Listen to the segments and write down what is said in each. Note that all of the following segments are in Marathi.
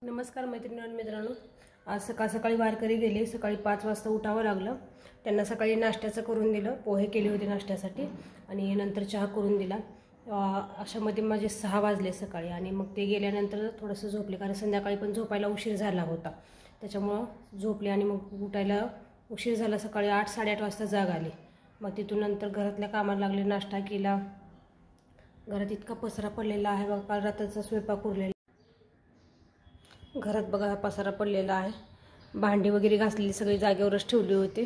नमस्कार मित्रांनो, आज सकाळी वारकरी गेले. सकाळी 5 वाजता उठावं लागलं. त्यांना सकाळी नाश्त्याचं करून दिलं, पोहे केले होते नाश्त्यासाठी आणि नंतर चहा करून दिला. अशामध्ये माझे 6 वाजले सकाळी आणि मग ते गेल्यानंतर थोडंसं झोपले, कारण संध्याकाळी पण झोपायला उशीर झाला होता. त्याच्यामुळं झोपले आणि मग उठायला उशीर झाला. सकाळी 8-8:30 वाजता जाग आली. मग तिथून नंतर घरातल्या कामाला लागले, नाश्ता केला. घरात इतका पसारा पडलेला आहे बघा, काल रात्रीचा स्वयंपाक उरलेला. घरात बघा पसारा पडलेला आहे. भांडी वगैरे घासलेली सगळी जागेवरच ठेवली होती,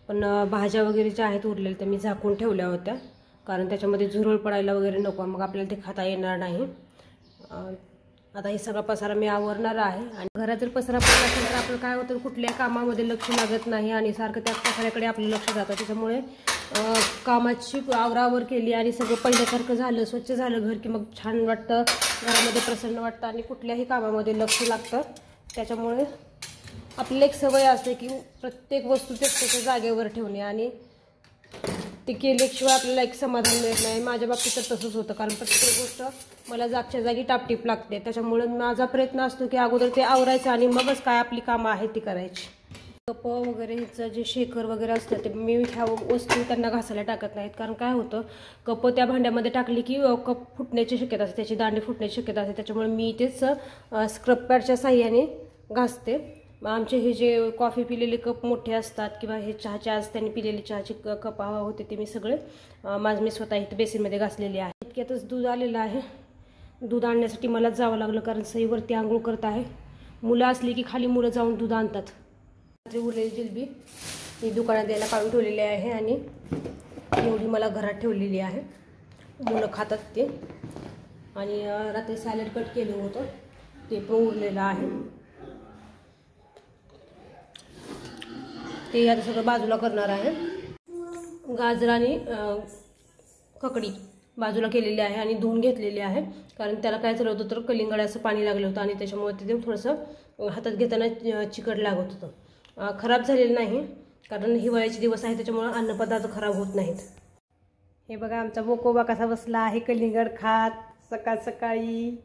पण भाज्या वगैरे ज्या आहेत उरलेल्या त्या मी झाकून ठेवल्या होत्या, कारण त्याच्यामध्ये झुरळ पडायला वगैरे नको, मग आपल्याला ते खाता येणार नाही. आता हे सगळा पसारा मी आवरणार आहे. आणि घरात जर पसारा पडला असेल तर आपलं काय होतं, कुठल्या कामामध्ये लक्ष लागत नाही आणि सारखं त्या पसाऱ्याकडे आपलं लक्ष जातं. त्याच्यामुळे कामाची आवरावर केली आणि सगळं पहिल्यासारखं झालं, स्वच्छ झालं घर, की मग छान वाटतं, घरामध्ये प्रसन्न वाटतं आणि कुठल्याही कामामध्ये लक्ष लागतं. त्याच्यामुळे आपल्याला एक सवय असते की प्रत्येक वस्तू त्याच्या जागेवर ठेवणे आणि ते केल्याशिवाय आपल्याला एक समाधान मिळत नाही. माझ्या बाबतीत तर तसंच होतं, कारण प्रत्येक गोष्ट मला जागच्या जागी टापटीप लागते. त्याच्यामुळे माझा प्रयत्न असतो की अगोदर ते आवरायचं आणि मगच काय आपली कामं आहेत ती करायची. कप वगैरे ह्याचं जे शेकर वगैरे असतं ते मी ह्या वस्तू त्यांना घासायला टाकत नाहीत, कारण काय होतं, कप त्या भांड्यामध्ये टाकली की कप फुटण्याची शक्यता असते, त्याची दांडी फुटण्याची शक्यता असते. त्याच्यामुळे मी तेच स्क्रब पॅडच्या साह्याने घासते. आमचे हे जे कॉफी पिलेले कप मोठे असतात किंवा हे चहाचे आज त्यांनी पिलेले चहाचे कप होते ते मी सगळे मी स्वतः इथे बेसिनमध्ये घासलेले आहे. इतक्यातच दूध आलेलं आहे. दूध आणण्यासाठी मलाच जावं लागलं, कारण सईवरती आंघोळ करत आहे. मुलं असली की खाली मुलं जाऊन दूध आणतात. रात्री उरलेली जिलबी मी दुकानात द्यायला काढून ठेवलेली आहे आणि एवढी मला घरात ठेवलेली आहे. मुलं खातात ते. आणि रात्री सॅलड कट केलं होतं ते पण उरलेलं आहे. ते आता सगळं बाजूला करणार आहे. गाजर आणि ककडी बाजूला केलेली आहे आणि धुवून घेतलेली आहे, कारण त्याला काय झालं होतं तर कलिंगडाचं पाणी लागलं होतं आणि त्याच्यामुळे ते थोडंसं हातात घेताना चिकट लागत होतं. खराब झालेलं नाही, कारण हिवाळ्याचे दिवस आहे त्याच्यामुळे अन्नपदार्थ खराब होत नाहीत. हे बघा आमचा बोकोबा कसा बसला आहे कलिंगड खात. सकाळी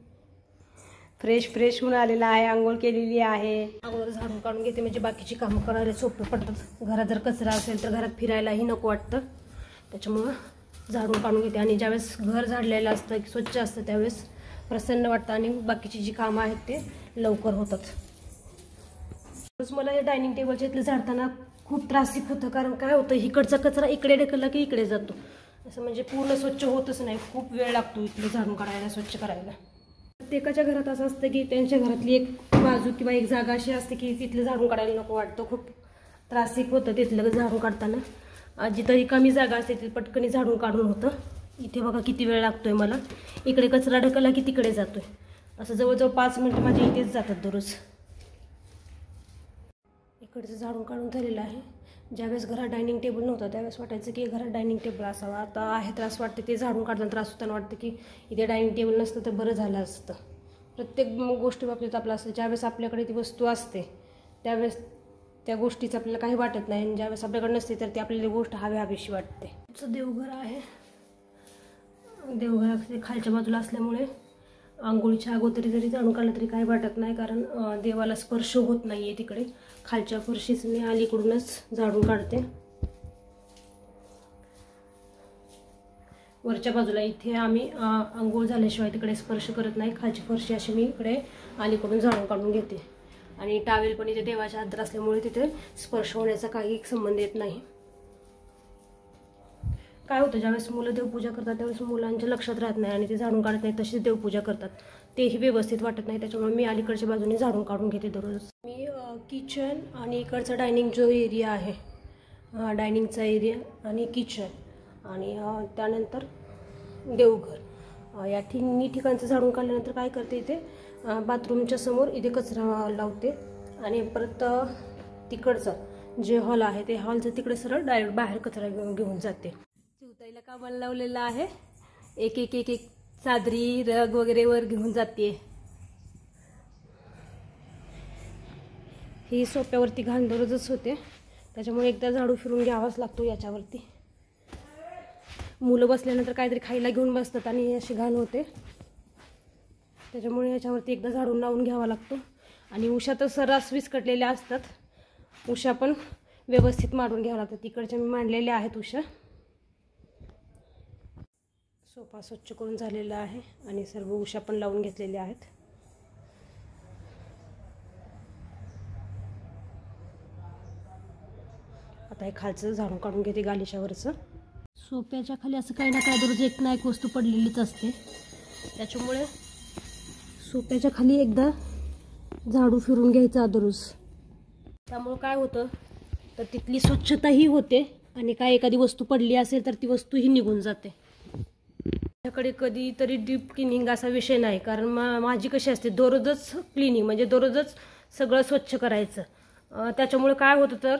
फ्रेश होऊन आलेला आहे. आंघोळ केलेली आहे. अगोदर झाडून काढून घेते, म्हणजे बाकीची कामं करायला सोपं पडतात. घरात जर कचरा असेल तर घरात फिरायलाही नको वाटतं. त्याच्यामुळं झाडून काढून घेते आणि ज्यावेळेस घर झाडलेलं असतं, स्वच्छ असतं, त्यावेळेस प्रसन्न वाटतं आणि बाकीची जी कामं आहेत ते लवकर होतात. मला हे डायनिंग टेबलच्या इथलं झाडताना खूप त्रासिक होतं, कारण काय होतं, इकडचा कचरा इकडे ढकलला की इकडे जातो, असं म्हणजे पूर्ण स्वच्छ होतच नाही. खूप वेळ लागतो इथलं झाडून काढायला, स्वच्छ करायला. प्रत्येकाच्या घरात असं असतं की त्यांच्या घरातली एक बाजू किंवा एक जागा अशी असते की तिथलं झाडून काढायला नको वाटतं. खूप त्रासिक होतं तिथलं झाडून काढताना. जिथं कमी जागा असते तिथे पटकन झाडून काढून होतं. इथे बघा किती वेळ लागतोय मला. इकडे कचरा ढकलला की तिकडे जातोय, असं जवळजवळ 5 मिनिटं माझे इथेच जातात दररोज. इकडचं झाडून काढून झालेलं आहे. ज्यावेळेस घरात डायनिंग टेबल नव्हतं त्यावेळेस वाटायचं की घरात डायनिंग टेबल असावा. आता आहे त्रास वाटते, ते झाडून काढताना त्रास होताना वाटतं की इथे डायनिंग टेबल नसतं तर बरं झालं असतं. प्रत्येक गोष्टी बाबतीत आपलं असतं, ज्यावेळेस आपल्याकडे ती वस्तू असते त्यावेळेस त्या गोष्टीचं आपल्याला काही वाटत नाही, आणि ज्यावेळेस आपल्याकडे नसते तर ती आपल्याला गोष्ट हवीशी वाटते. आमचं देवघर आहे. देवघरात खालच्या बाजूला असल्यामुळे आंघोळीच्या अगोदरी जरी झाडून काढलं तरी काही वाटत नाही, कारण देवाला स्पर्श होत नाही आहे तिकडे. खालच्या फरशीच मी अलीकडूनच झाडून काढते. वरच्या बाजूला इथे आम्ही आंघोळ झाल्याशिवाय तिकडे स्पर्श करत नाही. खालची फरशी अशी मी इकडे अलीकडून झाडून काढून घेते. आणि टावेल पण इथे देवाच्या अंतर असल्यामुळे तिथे स्पर्श होण्याचा काही संबंध येत नाही. काय होतं, ज्यावेळेस मुलं देवपूजा करतात त्यावेळेस मुलांच्या लक्षात राहत नाही आणि ते झाडून काढत नाही, तशीच देवपूजा करतात, तेही व्यवस्थित वाटत नाही. त्याच्यामुळे मी अलीकडच्या बाजूने झाडून काढून घेते दररोज. मी किचन आणि इकडचा डायनिंग जो एरिया आहे, डायनिंगचा एरिया आणि किचन आणि त्यानंतर देवघर, या तिन्ही ठिकाणचं झाडून काढल्यानंतर काय करते, इथे बाथरूमच्या समोर इथे कचरा लावते आणि परत तिकडचं जे हॉल आहे ते हॉलचं तिकडे सरळ डायरेक्ट बाहेर कचरा घेऊन जाते. चिवताईला कामाला लावलेलं आहे. एक चादरी रग वगैरे वर घेऊन जाते. ही सोप्यावरती घाण दररोजच होते, त्याच्यामुळे एकदा झाडू फिरून घ्यावाच लागतो याच्यावरती. मुलं बसल्यानंतर काहीतरी खायला घेऊन बसतात आणि अशी घाण होते. त्याच्यामुळे याच्यावरती एकदा झाडून लावून घ्यावा लागतो. आणि उशा तर सर्रास विस्कटलेल्या असतात, उशा पण व्यवस्थित मांडून घ्यावं लागतं. तिकडच्या मी मांडलेल्या आहेत उशा. सोफा स्वच्छ करून झालेला आहे आणि सर्व उशा पण लावून घेतलेल्या आहेत. आता हे खालचं झाडून काढून घेते गालिशावरचं. सोफ्याच्या खाली असं काही ना काही दररोज एक ना एक वस्तू पडलेलीच असते, त्याच्यामुळे सोफ्याच्या खाली एकदा झाडू फिरून घ्यायचा दररोज. त्यामुळे काय होतं तर तिथली स्वच्छताही होते आणि काय एखादी वस्तू पडली असेल तर ती वस्तूही निघून जाते. माझ्याकडे कधीतरी डीप क्लिनिंग असा विषय नाही, कारण माझी कशी असते दररोजच क्लिनिंग, म्हणजे दररोजच सगळं स्वच्छ करायचं. त्याच्यामुळे काय होतं तर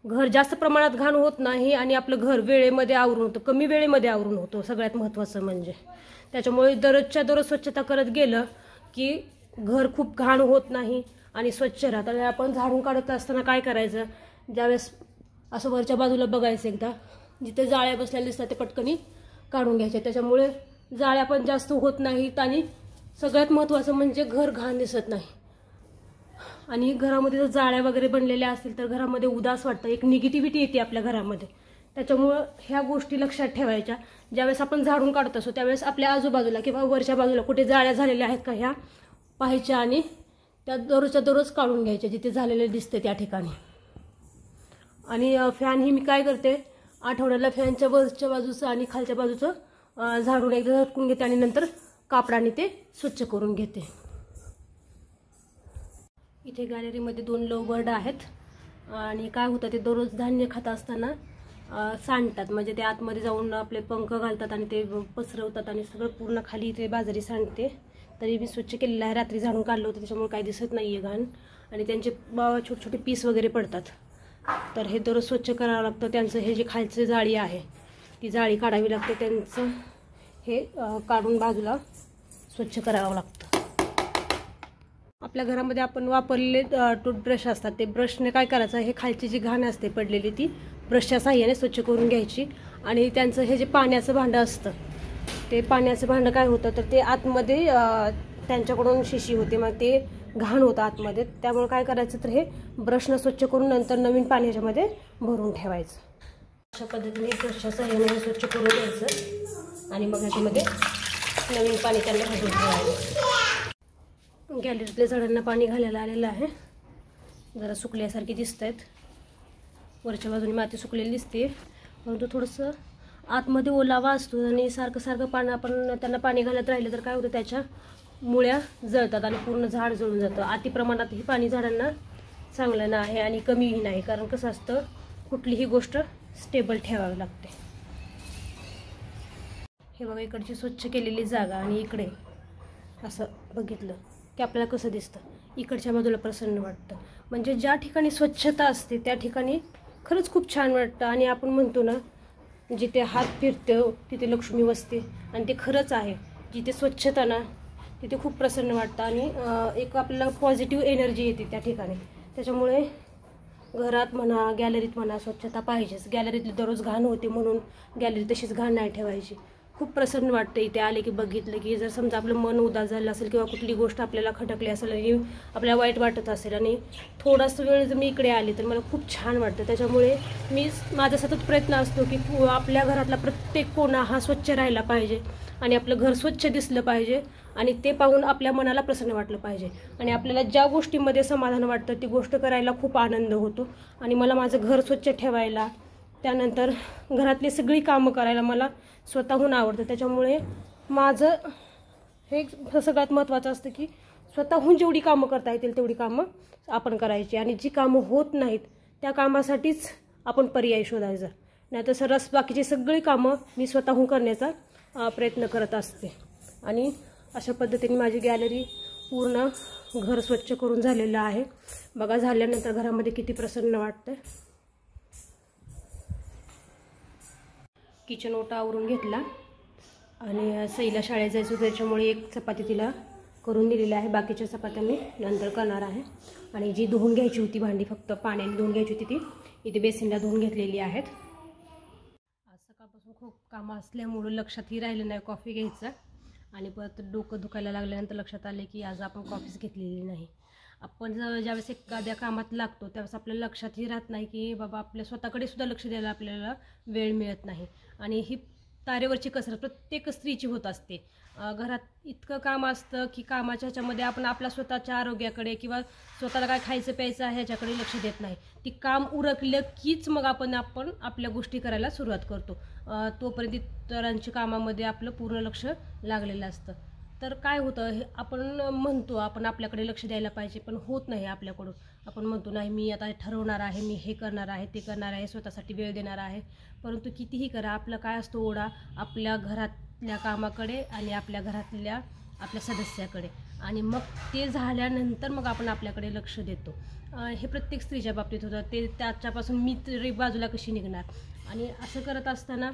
घर जास्त प्रमाणात घाण होत नाही आणि आपलं घर वेळेमध्ये आवरून होतं, कमी वेळेमध्ये आवरून होतो सगळ्यात महत्त्वाचं म्हणजे. त्याच्यामुळे दररोजच्या दररोज स्वच्छता करत गेलं की घर खूप घाण होत नाही आणि स्वच्छ राहतं. आणि आपण झाडून काढत असताना काय करायचं, ज्यावेळेस असं वरच्या बाजूला बघायचं एकदा, जिथे जाळ्या बसलेल्या दिसतात ते पटकनी काढून घ्यायचे. त्याच्यामुळे जाळ्या पण जास्त होत नाहीत आणि सगळ्यात महत्त्वाचं म्हणजे घर घाण दिसत नाही. आणि घरामध्ये जर जाळ्या वगैरे बनलेल्या असतील तर घरामध्ये उदास वाटतं, एक निगेटिव्हिटी येते आपल्या घरामध्ये. त्याच्यामुळं ह्या गोष्टी लक्षात ठेवायच्या. ज्यावेळेस आपण झाडून काढत असतो त्यावेळेस आपल्या आजूबाजूला किंवा वरच्या बाजूला कुठे जाळ्या झालेल्या आहेत का ह्या पाहायच्या आणि त्या दररोजच्या दररोज काढून घ्यायच्या जिथे झालेले दिसते त्या ठिकाणी. आणि फॅन ही मी काय करते, आठवड्याला फॅनच्या वरच्या बाजूचं आणि खालच्या बाजूचं झाडून एकदा झटकून घेते आणि नंतर कापडाने ते स्वच्छ करून घेते. इथे गॅलरीमध्ये 2 लवबर्ड आहेत आणि काय होतं ते दररोज धान्य खात असताना सांडतात, म्हणजे ते आतमध्ये जाऊन आपले पंख घालतात आणि ते पसरवतात आणि सगळं पूर्ण खाली ते बाजारी सांडते. तरी मी स्वच्छ केलेलं आहे, रात्री झाडून काढलं होतं त्याच्यामुळे काही दिसत नाही आहे घाण. आणि त्यांचे छोटे छोटे पीस वगैरे पडतात, तर हे दररोज स्वच्छ करावं लागतं. त्यांचं हे जे खालची जाळी आहे ती जाळी काढावी लागते, त्यांचं हे काढून बाजूला स्वच्छ करावं लागतं. आपल्या घरामध्ये आपण वापरलेले टूथब्रश असतात, ते ब्रशने काय करायचं, हे खालची जी घाण असते पडलेली ती ब्रशच्या साहाय्याने स्वच्छ करून घ्यायची. आणि त्यांचं हे जे पाण्याचं भांडं असतं ते पाण्याचं भांडं काय होतं तर ते आतमध्ये त्यांच्याकडून शिशी होते, मग ते घाण होतं आतमध्ये. त्यामुळे काय करायचं तर हे ब्रशनं स्वच्छ करून नंतर नवीन पाणी ह्याच्यामध्ये भरून ठेवायचं. अशा पद्धतीने ब्रशच्या साहाय्याने स्वच्छ करून घ्यायचं आणि मग ह्याच्यामध्ये नवीन पाणी त्यांना भरून ठेवायचं. गॅलरीतल्या झाडांना पाणी घालायला आलेलं आहे, जरा सुकल्यासारखी दिसत आहेत. वरच्या बाजूने माती सुकलेली दिसते, परंतु थोडंसं आतमध्ये ओलावा असतो आणि सारखं सारखं आपण त्यांना पाणी घालत राहिलं तर काय होतं त्याच्या मुळ्या जळतात आणि पूर्ण झाड जळून जातं. अति प्रमाणातही पाणी झाडांना चांगलं नाही आणि कमीही नाही, कारण कसं असतं कुठलीही गोष्ट स्टेबल ठेवावी लागते. हे बघा इकडची स्वच्छ केलेली जागा आणि इकडे असं बघितलं की आपल्याला कसं दिसतं, इकडच्या बाजूला प्रसन्न वाटतं. म्हणजे ज्या ठिकाणी स्वच्छता असते त्या ठिकाणी खरंच खूप छान वाटतं. आणि आपण म्हणतो ना जिथे हात फिरतो तिथे लक्ष्मी वसते, आणि ते खरंच आहे. जिथे स्वच्छता ना तिथे खूप प्रसन्न वाटतं आणि एक आपल्याला पॉझिटिव्ह एनर्जी येते त्या ठिकाणी. त्याच्यामुळे घरात म्हणा गॅलरीत म्हणा स्वच्छता पाहिजेच. गॅलरीतली दररोज घाण होते म्हणून गॅलरी तशीच घाण नाही ठेवायची. खूप प्रसन्न वाटतं इथे आले की बघितलं की. जर समजा आपलं मन उदास झालं असेल किंवा कुठली गोष्ट आपल्याला खटकली असेल आणि आपल्याला वाईट वाटत असेल आणि थोडासा वेळ जर मी इकडे आले तर मला खूप छान वाटतं. त्याच्यामुळे माझा सतत प्रयत्न असतो की आपल्या घरातला प्रत्येक कोणा हा स्वच्छ राहिला पाहिजे आणि आपलं घर स्वच्छ दिसलं पाहिजे आणि ते पाहून आपल्या मनाला प्रसन्न वाटलं पाहिजे. आणि आपल्याला ज्या गोष्टीमध्ये समाधान वाटतं ती गोष्ट करायला खूप आनंद होतो. आणि मला माझं घर स्वच्छ ठेवायला, त्यानंतर घरातली सगळी कामं करायला मला स्वतःहून आवडतं. त्याच्यामुळे माझं हे सगळ्यात महत्त्वाचं असतं की स्वतःहून जेवढी कामं करता येतील तेवढी कामं आपण करायची आणि जी कामं होत नाहीत त्या कामासाठीच आपण पर्याय शोधायचा. नाहीतर सर्रास बाकीची सगळी कामं मी स्वतःहून करण्याचा प्रयत्न करत असते. आणि अशा पद्धतीने माझी गॅलरी पूर्ण घर स्वच्छ करून झालेलं आहे. बघा झाल्यानंतर घरामध्ये किती प्रसन्न वाटतं. किचन ओटा आवरून घेतला आणि सईला शाळेत जायचं होतं त्याच्यामुळे एक चपाती तिला करून दिलेली आहे. बाकीच्या चपात्या मी नंतर करणार आहे. आणि जी धुवून घ्यायची होती भांडी, फक्त पाण्याने धुवून घ्यायची होती, ती इथे बेसिनला धुवून घेतलेली आहेत. आज सकाळपासून खूप कामं असल्यामुळं लक्षातही राहिलं नाही कॉफी घ्यायचा. आणि परत डोकं दुखायला लागल्यानंतर लक्षात आले की आज आपण कॉफीच घेतलेली नाही. आपण ज्यावेळेस एखाद्या कामात लागतो त्यावेळेस आपल्याला लक्षातही राहत नाही की बाबा आपल्या स्वतःकडे सुद्धा लक्ष द्यायला आपल्याला वेळ मिळत नाही. आणि ही तारेवरची कसरत प्रत्येक स्त्रीची होत असते. घरात इतकं काम असतं की कामाच्या ह्याच्यामध्ये आपण आपल्या स्वतःच्या आरोग्याकडे किंवा स्वतःला काय खायचं प्यायचं आहे ह्याच्याकडे लक्ष देत नाही. ती काम उरकलं कीच मग आपण आपल्या गोष्टी करायला सुरुवात करतो. तोपर्यंत इतरांच्या कामामध्ये आपलं पूर्ण लक्ष लागलेलं असतं. तर काय होतं, हे आपण म्हणतो आपण आपल्याकडे लक्ष द्यायला पाहिजे, पण होत नाही आपल्याकडून. आपण म्हणतो नाही मी आता ठरवणार आहे, मी हे करणार आहे, ते करणार आहे, स्वतःसाठी वेळ देणार आहे. परंतु कितीही करा आपलं काय असतो ओढा आपल्या घरातल्या कामाकडे आणि आपल्या घरातल्या आपल्या सदस्याकडे, आणि मग ते झाल्यानंतर मग आपण आपल्याकडे लक्ष देतो. हे प्रत्येक स्त्रीच्या बाबतीत होतं. ते त्याच्यापासून मी तरी बाजूला कशी निघणार. आणि असं करत असताना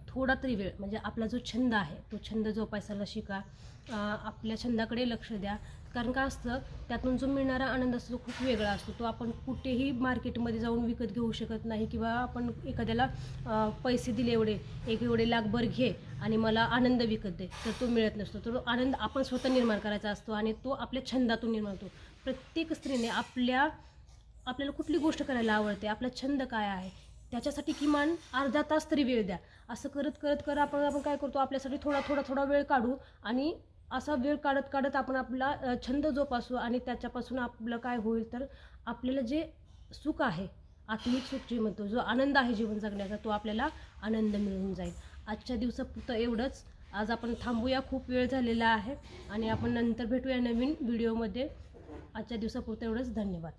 थोडा तरी वेळ म्हणजे आपला जो छंद आहे तो छंद जोपासायला शिका. आपल्या छंदाकडे लक्ष द्या. कारण का असतं त्यातून जो मिळणारा आनंद असतो तो खूप वेगळा असतो. तो आपण कुठेही मार्केटमध्ये जाऊन विकत घेऊ शकत नाही, किंवा आपण एखाद्याला पैसे दिले एवढे लाखभर घे आणि मला आनंद विकत दे, तर तो मिळत नसतो. तो आनंद आपण स्वतः निर्माण करायचा असतो आणि तो आपल्या छंदातून निर्माण होतो. प्रत्येक स्त्रीने आपल्याला कुठली गोष्ट करायला आवडते, आपला छंद काय आहे त्याच्यासाठी किमान अर्धा तास तरी वेळ द्या. असं करत आपण काय करतो, आपल्यासाठी थोडा वेळ काढू आणि असा वेळ काढत आपण आपला छंद जोपासू. आणि त्याच्यापासून आपलं काय होईल तर आपल्याला जे सुख आहे, आत्मिक सुख जे म्हणतो, जो आनंद आहे जीवन जगण्याचा, तो आपल्याला आनंद मिळून जाईल. आजच्या दिवसापुरतं एवढंच. आज आपण थांबूया, खूप वेळ झालेला आहे आणि आपण नंतर भेटूया नवीन व्हिडिओमध्ये. आजच्या दिवसापुरतं एवढंच. धन्यवाद.